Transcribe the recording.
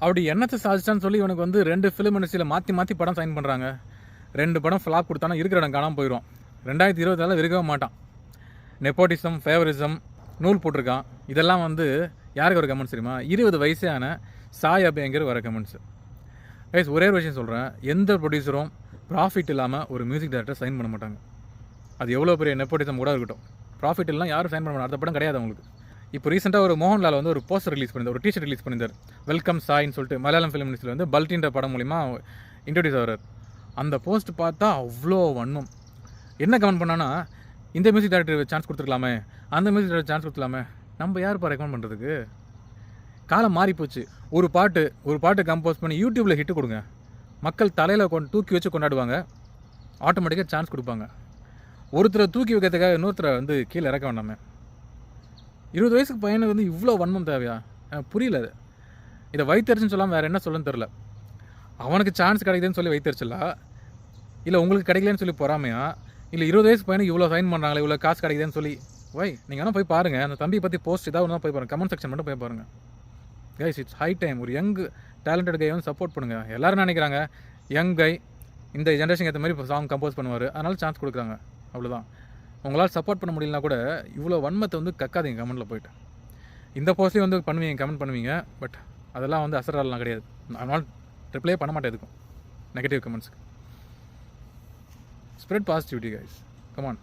அப்படி என்னத்தை சாதிச்சான்னு சொல்லி இவனுக்கு வந்து 2 ஃபிலிம் இண்டஸ்ட்ரியில் மாற்றி படம் சைன் பண்ணுறாங்க. 2 படம் ஃப்ளாப் கொடுத்தானா இருக்கிற இடம் காணாமல் போயிடும். 2024 இருக்கவே மாட்டான். நெப்போட்டிசம், ஃபேவரிசம், நூல் போட்டிருக்கான். இதெல்லாம் வந்து யாருக்கு வர கமெண்ட்ஸ் தெரியுமா? 20 வயசான சாய் அபியங்கர் வர கமெண்ட்ஸ். கைஸ், ஒரே ஒரு விஷயம் சொல்கிறேன், எந்த ப்ரொடியூசரும் ப்ராஃபிட் இல்லாமல் ஒரு மியூசிக் டைரக்டர் சைன் பண்ண மாட்டாங்க. அது எவ்வளோ பெரிய நெப்போட்டிசம் கூட இருக்கட்டும், ப்ராஃபிட் எல்லாம் யாரும் சைன் பண்ண மாட்டாங்க. அடுத்த படம் கிடையாது அவங்களுக்கு. இப்போ ரீசெண்டாக ஒரு மோகன்லால் வந்து ஒரு போஸ்டர் ரிலீஸ் பண்ணியிருந்தார், ஒரு டிஷர்ட் ரிலீஸ் பண்ணியிருந்தார். வெல்கம் சாயின்னு சொல்லிட்டு மலையாளம் ஃபிலிம் இண்டஸ்ட்ரியில் வந்து பல்டின்ற படம் மூலிமா இன்ட்ரடியூஸ் ஆகிறார். அந்த போஸ்ட் பார்த்தா அவ்வளோ வன்மம். என்ன கமெண்ட் பண்ணான்னா, இந்த மியூசிக் டைரக்டர் சான்ஸ் கொடுத்துருக்கலாமே, அந்த மியூசிக் டைரக்டர் சான்ஸ் கொடுத்துக்கலாமே. நம்ம யாருப்பா ரெக்கமெண்ட் பண்ணுறதுக்கு? காலம் மாறி போச்சு. ஒரு பாட்டு கம்போஸ் பண்ணி யூடியூப்பில் ஹிட்டு கொடுங்க, மக்கள் தலையில் தூக்கி வச்சு கொண்டாடுவாங்க, ஆட்டோமேட்டிக்காக சான்ஸ் கொடுப்பாங்க. ஒருத்தரை தூக்கி வைக்கிறதுக்காக இன்னொருத்தரை வந்து கீழே இறக்க வேண்டாமே. 20 வயசுக்கு பையனுக்கு வந்து இவ்வளோ வன்மம் தேவையா? புரியல. இதை வைத்தறிச்சுன்னு சொல்லாமல் வேறு என்ன சொல்லணும்னு தெரில. அவனுக்கு சான்ஸ் கிடைக்குதுன்னு சொல்லி வைத்தறிச்சலா, இல்லை உங்களுக்கு கிடைக்கலன்னு சொல்லி பொறாமையா, இல்லை 20 வயசு பையனுக்கு இவ்வளோ சைன் பண்ணுறாங்களே, இவ்வளோ காசு கிடைக்குதுன்னு சொல்லி நீங்கள் வேணால் போய் பாருங்கள். அந்த தம்பியை பற்றி போஸ்ட் ஏதாவது ஒன்றா போய் பாருங்கள், கமெண்ட் செக்ஷன் மட்டும் போய் பாருங்கள். Guys, it's high time. ஒரு யங் டேலண்டட் கை வந்து சப்போர்ட் பண்ணுங்கள். எல்லோரும் நினைக்கிறாங்க யங் கை இந்த ஜென்ரேஷனுக்கு ஏற்ற மாதிரி இப்போ சாங் கம்போஸ் பண்ணுவார், அதனால சான்ஸ் கொடுக்குறாங்க, அவ்வளோதான். உங்களால் சப்போர்ட் பண்ண முடியலனா கூட இவ்வளோ வன்மத்தை வந்து கக்காதீங்க கமெண்ட்டில் போய்ட்டு. இந்த போஸ்ட்லேயும் வந்து பண்ணுவீங்க, கமெண்ட் பண்ணுவீங்க, பட் அதெல்லாம் வந்து அசராலாம் கிடையாது. அதனால் ரிப்ளே பண்ண மாட்டேன் எதுக்கும் நெகட்டிவ் கமெண்ட்ஸுக்கு. Spread positivity guys, come on.